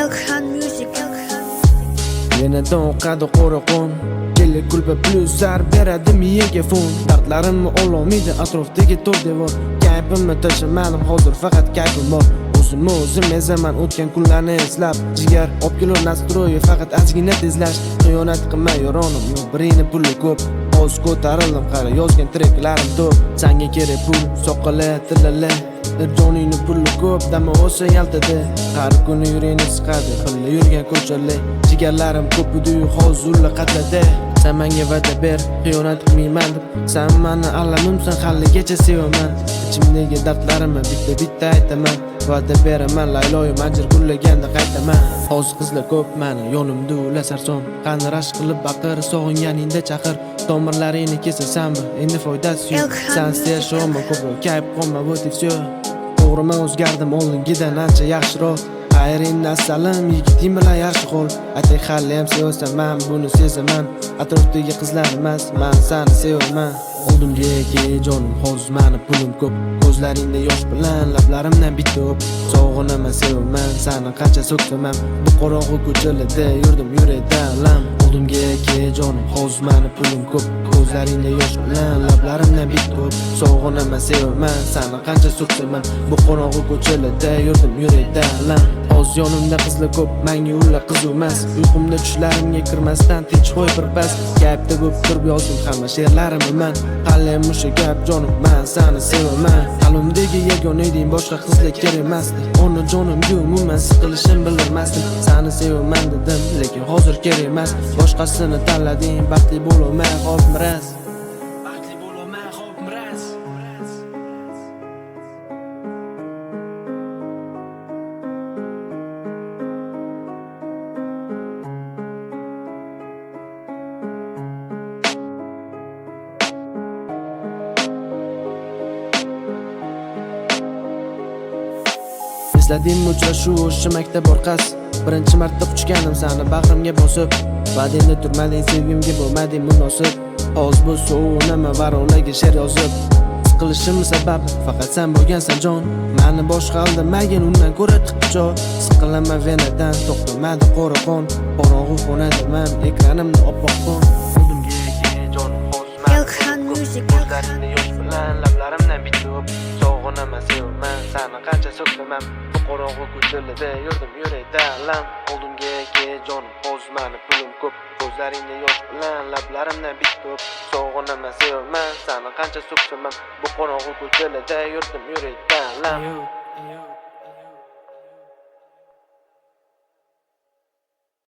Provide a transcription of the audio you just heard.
Elkhan Music. Yeniden o'qadi qo'raqon, kelli kulba plyuslar beradi miyaga fon. Dardlarimni ololmaydi atrofdagi to'rt devor. Kayfimni tashimadim hozir faqat kayfim bor. O'zimni o'zim ezaman o'tgan kunlarni eslab. Jigar opkelor nastroyi faqat ozgina tezlash. Xiyonat qilmay yo'ronim yo'q, birini puli ko'p. O'z ko'tarildim qara yozgan treklarim to'p. Senga kerak pul, soqola, tilala. Joningni puli ko'p, dama o'sa yaltadi. Har kuni yuringni siqadi, xilla yurgan ko'chalar. Jigarlarim ko'p edi-yu hozirlar qatlada. Sen menga va'da ber, xiyonat qilmayman deb. Sen meni allamimsan, halligacha sevaman. Ichimdagi dardlarimni bitta aytaman. Va'da beraman, layloyim ajr gullaganda qaytaman. Hozir qizlar ko'p meni yonimda ular sarson. Qani rashk qilib baqir, sog'inganingda chaqir. Tomirlaringni kesasanmi, endi foydasi yo'q. Sen seshoma ko'proq kayf qolma, bu всё. To'g'rimi o'zgardim oldingidan ancha yaxshiroq. Ayrin asalim yigiting bilan yaxshi qo'l. Atay hali ham sevasan, men buni sezaman. Atrofdagi qizlar emas, men seni sevaman. Oldimga kel jonim, hozir meni pulim ko'p. Ko'zlaringda yosh bilan lablarimdan bitta o'p. Sog'inaman, sevaman, seni qancha so'ksam ham. Bu qorong'u ko'chalarda yurdim yurakda alam. Oldimga kel jonim, hozir meni pulim ko'p. Ko'zlaringda yosh bilan lablarimdan bitta o'p. Sog'inaman, sevaman, seni qancha so'ksam ham. Bu qorong'u ko'chalarda yurdim yurakda alam. Oz yonimda qizlar ko'p, menga ular qiziq emas. Uyqumda tushlarimga kirmasdan tinch qo'y bir pas. Gapda ko'p turib yozdim hamma she'rlarimni men. Qalem musha gap jonim, men seni sevaman. Qalbimdagi yagona eding, boshqa qizlar kerak emasdi. Ona jonimga umuman siqilishim bilmasdim. Seni sevaman dedim, lekin hozir kerak emas. Boshqasini tanlading, baxtli bo'lolmay qoldim ras. Esladim uchrashuv o'sha maktab orqas. Birinchi marta quchganim seni bag'rimga bosib. Vadingda turmading, sevgimga bo'lmading munosib. Hozir bu so'unama varonaga she'r yozib. Siqilishim sababi faqat sen bo'lgansan jon. Meni boshqa aldamagin, undan ko'ra tiqcho. Siqilaman venadan, to'xtamadi qo'raqon. Qorong'u xonadaman, ekranimda oppoq qon. Oldimga kel jonim, hozir meni Elkhan Music. ko'zlaringda yosh bilan lablarimdan bitta o'p. Sog'inaman, sevaman, seni qancha so'ksam ham. Bu qorong'u ko'chalarda yurdim yurakda alam. Oldimga kel jonim, hozir meni pulim ko'p. Ko'zlaringda yosh bilan lablarimdan bitta o'p. Sog'inaman, sevaman, seni qancha so'ksam ham. Bu qorong'u ko'chalarda yurdim yurakda alam.